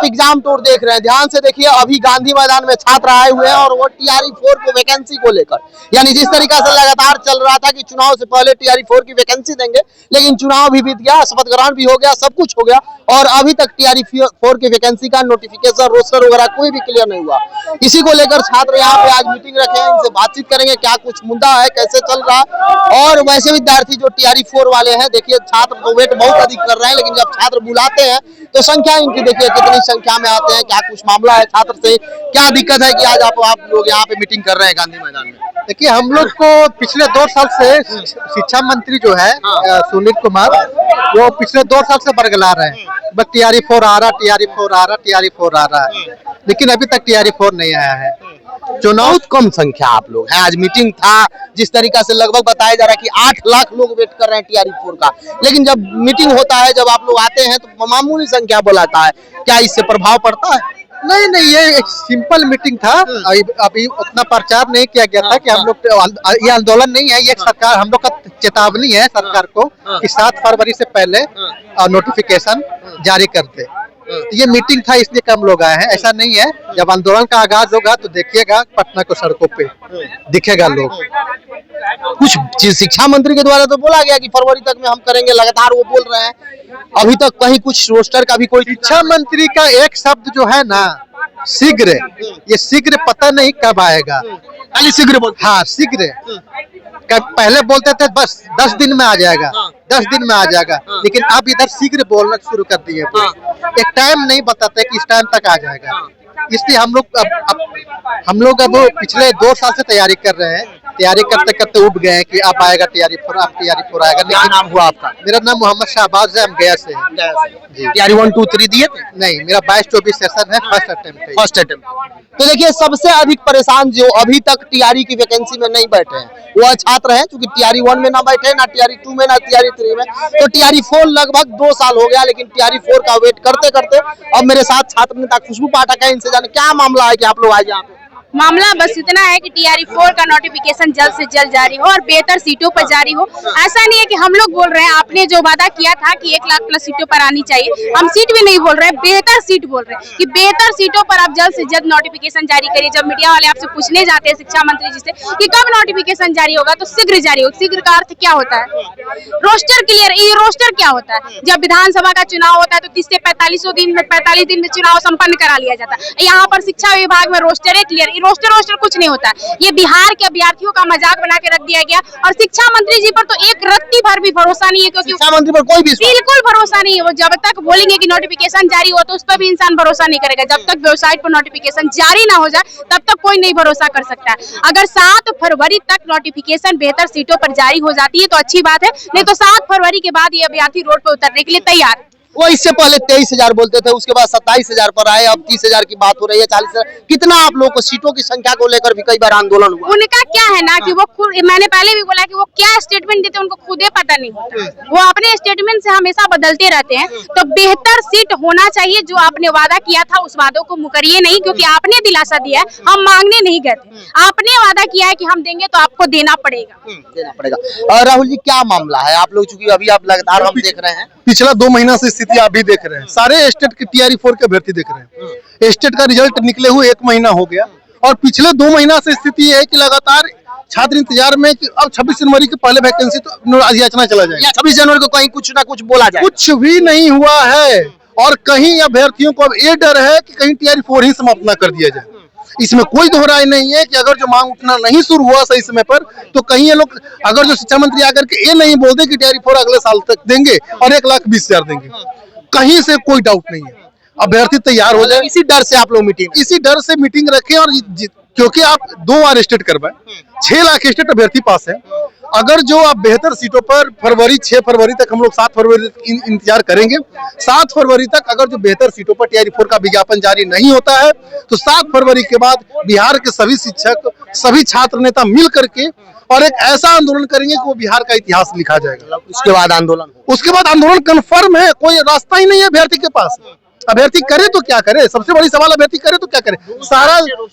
Exam tour देख रहे हैं, ध्यान से देखिए। अभी गांधी मैदान में छात्र आए हुए हैं और वो TRE 4 को वैकेंसी को लेकर, यानी जिस तरीका से लगातार चल रहा था कि चुनाव से पहले TRE 4 की वैकेंसी देंगे, लेकिन चुनाव भी बीत गया, शपथ ग्रहण भी हो गया, सब कुछ हो गया और अभी तक TRE 4 की वैकेंसी का नोटिफिकेशन, रोस्टर वगैरह कोई भी क्लियर नहीं हुआ। इसी को लेकर छात्र यहाँ पे आज मीटिंग रखे हैं, इनसे बातचीत करेंगे क्या कुछ मुद्दा है, कैसे चल रहा है। और वैसे विद्यार्थी जो TRE 4 वाले हैं, देखिए छात्र तो वेट बहुत अधिक कर रहे हैं, लेकिन जब छात्र बुलाते हैं तो संख्या इनकी देखिए कितनी संख्या में आते हैं, क्या कुछ मामला है छात्र से, क्या दिक्कत है कि आज आप लोग यहाँ पे मीटिंग कर रहे हैं गांधी मैदान में। देखिए, हम लोग को पिछले 2 साल से शिक्षा मंत्री जो है सुनील कुमार, वो पिछले 2 साल से बरगला रहे हैं, बस TRE 4 आ रहा, TRE 4 आ रहा, TRE 4 आ रहा है, लेकिन अभी तक TRE 4 नहीं आया है। चुनाव कम संख्या आप लोग हैं, आज मीटिंग था, जिस तरीका से लगभग बताया जा रहा है कि 8 लाख लोग वेट कर रहे हैं TRE 4 का, लेकिन जब मीटिंग होता है, जब आप लोग आते हैं तो मामूली संख्या बुलाता है, क्या इससे प्रभाव पड़ता है? नहीं, ये एक सिंपल मीटिंग था। अभी उतना प्रचार नहीं किया गया था कि हम लोग, ये आंदोलन नहीं है, ये सरकार, हम लोग का चेतावनी है सरकार को कि 7 फरवरी से पहले नोटिफिकेशन जारी कर दे। ये मीटिंग था, इसलिए कम लोग आए हैं, ऐसा नहीं है। जब आंदोलन का आगाज होगा तो देखिएगा पटना को सड़कों पे दिखेगा लोग। कुछ शिक्षा मंत्री के द्वारा तो बोला गया कि फरवरी तक में हम करेंगे, लगातार वो बोल रहे हैं, अभी तक कहीं कुछ रोस्टर का भी कोई। शिक्षा मंत्री का एक शब्द जो है ना, शीघ्र, ये शीघ्र पता नहीं कब आएगा। खाली शीघ्र बोलते, हाँ शीघ्र। पहले बोलते थे बस 10 दिन में आ जाएगा, 10 दिन में आ जाएगा, लेकिन अब इधर शीघ्र बोलना शुरू कर दिए। एक टाइम नहीं बताते कि इस टाइम तक आ जाएगा, इसलिए हम लोग अब पिछले 2 साल से तैयारी कर रहे हैं, तैयारी करते करते उठ गए हैं कि अब आएगा TRE 4, अब TRE 4 आएगा। क्या नाम हुआ आपका? मेरा नाम मोहम्मद शाहबाज है, हम गया से। TRE 1, 2, 3 दिए? नहीं, मेरा 22-24 सेशन है, फर्स्ट अटेम्प्ट। तो देखिए, सबसे अधिक परेशान जो अभी तक TRE की वैकेंसी में नहीं बैठे हैं वो छात्र हैं, क्योंकि TRE 1 में ना बैठे, ना TRE 2 में, ना TRE 3 में। तो TRE 4 लगभग 2 साल हो गया, लेकिन TRE 4 का वेट करते करते अब मेरे साथ छात्र नेता खुशबू पाठक है, इनसे जाने क्या मामला है कि आप लोग आए यहाँ पे। मामला बस इतना है कि TRE 4 का नोटिफिकेशन जल्द से जल्द जारी हो और बेहतर सीटों पर जारी हो। ऐसा नहीं है कि हम लोग बोल रहे हैं, आपने जो वादा किया था कि 1 लाख प्लस सीटों पर आनी चाहिए, हम सीट भी नहीं बोल रहे हैं, बेहतर सीट बोल रहे हैं कि बेहतर सीटों पर आप जल्द से जल्द नोटिफिकेशन जारी करिए। जब मीडिया वाले आपसे पूछने जाते हैं शिक्षा मंत्री जी से कि कब नोटिफिकेशन जारी होगा, तो शीघ्र जारी हो। शीघ्र का अर्थ क्या होता है? Roster clear. ये रोस्टर क्या होता है? जब विधानसभा का चुनाव होता है तो 30 से 45 दिन में चुनाव संपन्न करा लिया जाता है। यहाँ पर शिक्षा विभाग में रोस्टर है क्लियर, रोस्टर कुछ नहीं होता। ये बिहार के अभ्यर्थियों का मजाक बना के रख दिया गया और शिक्षा मंत्री जी पर तो एक रत्ती भर भी भरोसा नहीं है, क्योंकि शिक्षा मंत्री पर कोई बिल्कुल भरोसा नहीं है। वो जब तक बोलेंगे कि नोटिफिकेशन जारी हो तो उस पर भी इंसान भरोसा नहीं करेगा। जब तक वेबसाइट पर नोटिफिकेशन जारी ना हो जाए तब तक कोई नहीं भरोसा कर सकता है। अगर 7 फरवरी तक नोटिफिकेशन बेहतर सीटों पर जारी हो जाती है तो अच्छी बात है, नहीं तो 7 फरवरी के बाद ये अभ्यर्थी रोड पर उतरने के लिए तैयार। वो इससे पहले 23,000 बोलते थे, उसके बाद 27,000 पर आए, अब 30,000 की बात हो रही है, 40,000। कितना आप लोगों को सीटों की संख्या को लेकर भी कई बार आंदोलन हुआ? उनका क्या है ना कि वो खुद, मैंने पहले भी बोला कि वो क्या स्टेटमेंट देते हैं उनको खुद ही पता नहीं होता। वो अपने स्टेटमेंट से हमेशा बदलते रहते हैं। तो बेहतर सीट होना चाहिए, जो आपने वादा किया था उस वादों को मुकरिए नहीं, क्योंकि आपने दिलासा दिया है, हम मांगने नहीं गए थे। आपने वादा किया है कि हम देंगे तो आपको देना पड़ेगा। और राहुल जी, क्या मामला है? आप लोग चूंकि अभी आप लगातार हम देख रहे हैं, पिछला 2 महीना से स्थिति आप भी देख रहे हैं, सारे स्टेट के TRE 4 के अभ्यर्थी देख रहे हैं। स्टेट का रिजल्ट निकले हुए 1 महीना हो गया और पिछले 2 महीना से स्थिति है कि लगातार छात्र इंतजार में कि अब 26 जनवरी के पहले वैकेंसी तो याचना चला जाएगा। 26 जनवरी को कहीं कुछ ना कुछ बोला जाए, कुछ भी नहीं हुआ है और कहीं अभ्यर्थियों को अब ये डर है कि कहीं TRE 4 ही समाप्त ना कर दिया जाए। इसमें कोई दोहराई नहीं है कि अगर जो मांग उठना नहीं शुरू हुआ सही समय पर तो कहीं ये लोग, अगर जो शिक्षा मंत्री आकर के ये नहीं बोलते कि TRE 4 अगले साल तक देंगे और 1,20,000 देंगे, कहीं से कोई डाउट नहीं है, अभ्यर्थी तैयार हो जाए। इसी डर से आप लोग इसी डर से मीटिंग रखें और क्योंकि आप 2 बार स्टेट करवाए, 6 लाख स्टेट अभ्यर्थी पास है। अगर जो आप बेहतर सीटों पर 6 फरवरी तक, हम लोग 7 फरवरी तक इंतजार करेंगे, 7 फरवरी तक अगर जो बेहतर सीटों पर TRE 4 का विज्ञापन जारी नहीं होता है तो 7 फरवरी के बाद बिहार के सभी शिक्षक, सभी छात्र नेता मिल करके और एक ऐसा आंदोलन करेंगे कि वो बिहार का इतिहास लिखा जाएगा। उसके बाद आंदोलन कन्फर्म है, कोई रास्ता ही नहीं है अभ्यर्थी के पास। अभ्यर्थी करे तो क्या करे? सबसे बड़ी सवाल, अभ्यर्थी करे तो क्या करे?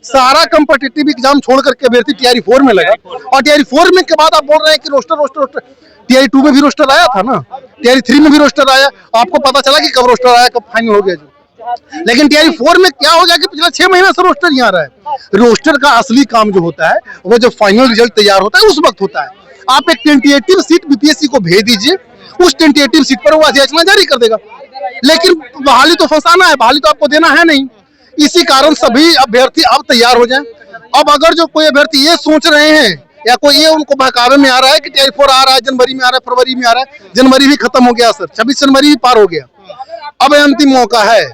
सारा कॉम्पिटिटिव एग्जाम छोड़ करके अभ्यर्थी TRE 4 में लगा और TRE 4 में के बाद आप बोल रहे हैं कि रोस्टर। TRE 2 में भी रोस्टर आया था ना, TRE 3 में भी रोस्टर आया, आपको पता चला कि कब रोस्टर आया, कब फाइनल हो गया? जो लेकिन टीआरई 4 में क्या हो गया कि पिछले 6 महीने से रोस्टर यहाँ रहा है। रोस्टर का असली काम जो होता है वो जब फाइनल रिजल्ट तैयार होता है उस वक्त होता है। आप एक टेंटेटिव सीट बीपीएससी को भेज दीजिए, उस टेंटेटिव सीट पर वो अधिसूचना जारी कर देगा। लेकिन बहाली तो फंसाना है, बहाली तो आपको देना है नहीं। इसी कारण सभी अभ्यर्थी अब तैयार हो जाएं। अब अगर जो कोई अभ्यर्थी ये सोच रहे हैं या कोई ये उनको बहकावे में आ रहा है कि टीआरई 4 आ रहा है, जनवरी में आ रहा है, फरवरी में आ रहा है, जनवरी भी खत्म हो गया सर, 26 जनवरी भी पार हो गया, अब अंतिम मौका है।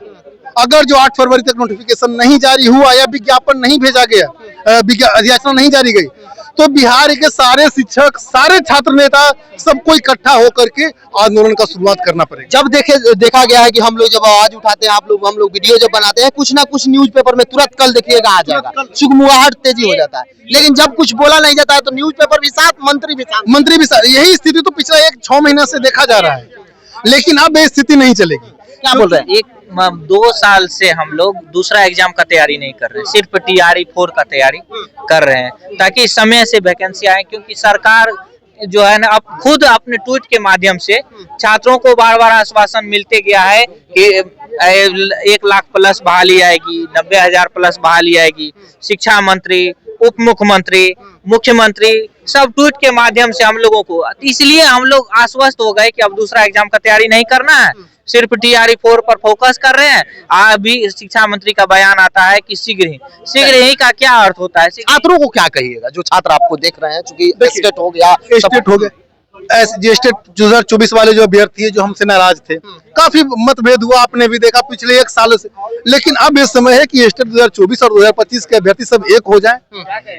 अगर जो 8 फरवरी तक नोटिफिकेशन नहीं जारी हुआ या विज्ञापन नहीं भेजा गया, अधिसूचना नहीं जारी गई, तो बिहार के सारे शिक्षक, सारे छात्र नेता सबको इकट्ठा होकर के आंदोलन का शुरुआत करना पड़ेगा। जब देखा गया है कि हम लोग जब आवाज उठाते हैं, हम लोग वीडियो जब बनाते हैं, कुछ ना कुछ न्यूज़पेपर में तुरंत कल देखिएगा आ जाएगा, सुगमुआहट तेजी हो जाता है। लेकिन जब कुछ बोला नहीं जाता है तो न्यूज़पेपर भी साथ, मंत्री भी साथ। यही स्थिति तो पिछले 1-6 महीने से देखा जा रहा है, लेकिन अब ये स्थिति नहीं चलेगी। क्या बोल रहे हैं? 2 साल से हम लोग दूसरा एग्जाम का तैयारी नहीं कर रहे, सिर्फ टीआरई 4 का तैयारी कर रहे हैं ताकि समय से वैकेंसी आए। क्योंकि सरकार जो है ना अब खुद अपने ट्वीट के माध्यम से छात्रों को बार-बार आश्वासन मिलते गया है कि 1 लाख प्लस बहाली आएगी, 90,000 प्लस बहाली आएगी। शिक्षा मंत्री, उप मुख्यमंत्री, मुख्यमंत्री सब ट्वीट के माध्यम से हम लोगों को, इसलिए हम लोग आश्वस्त हो गए कि अब दूसरा एग्जाम का तैयारी नहीं करना है, सिर्फ टीआरई 4 पर फोकस कर रहे हैं। अभी शिक्षा मंत्री का बयान आता है कि शीघ्र ही का क्या अर्थ होता है? छात्रों को क्या कहिएगा जो छात्र आपको देख रहे हैं, चूंकि स्टेट हो गया, स्टेट हो गया, स्टेट 2024 वाले जो अभ्यर्थी है जो हमसे नाराज थे, काफी मतभेद हुआ, आपने भी देखा पिछले 1 साल से। लेकिन अब ये समय है कि स्टेट 2024 और 2025 के अभ्यर्थी सब एक हो जाएं।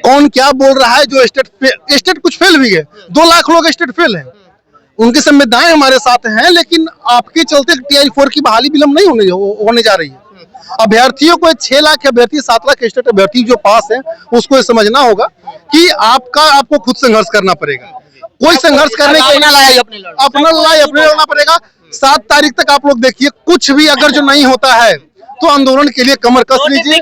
कौन क्या बोल रहा है, जो स्टेट कुछ फेल भी है, 2 लाख लोग स्टेट फेल हैं, उनकी संवेदनाएं हमारे साथ हैं। लेकिन आपके चलते टीआरई 4 की बहाली विलंब नहीं होने जा रही है। अभ्यर्थियों को 6 लाख अभ्यर्थी, 7 लाख स्टेट अभ्यर्थी जो पास है, उसको समझना होगा कि आपको खुद संघर्ष करना परेगा। कोई संघर्ष करने के अपना लड़ाई अपने लड़ना पड़ेगा। 7 तारीख तक आप लोग देखिए, कुछ भी अगर जो नहीं होता है तो आंदोलन के लिए कमर कस लीजिए।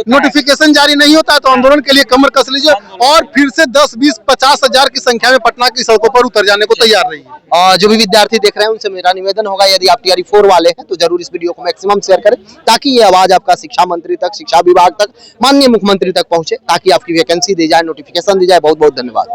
नोटिफिकेशन जारी नहीं होता है तो आंदोलन के लिए कमर कस लीजिए और फिर से 10, 20, 50 हजार की संख्या में पटना की सड़कों पर उतर जाने को तैयार रहिए। जो भी विद्यार्थी देख रहे हैं उनसे मेरा निवेदन होगा, यदि आप टीआरई 4 वाले हैं तो जरूर इस वीडियो को मैक्सिमम शेयर करें, ताकि ये आवाज आपका शिक्षा मंत्री तक, शिक्षा विभाग तक, माननीय मुख्यमंत्री तक पहुंचे, ताकि आपकी वैकेंसी दी जाए, नोटिफिकेशन दी जाए। बहुत बहुत धन्यवाद।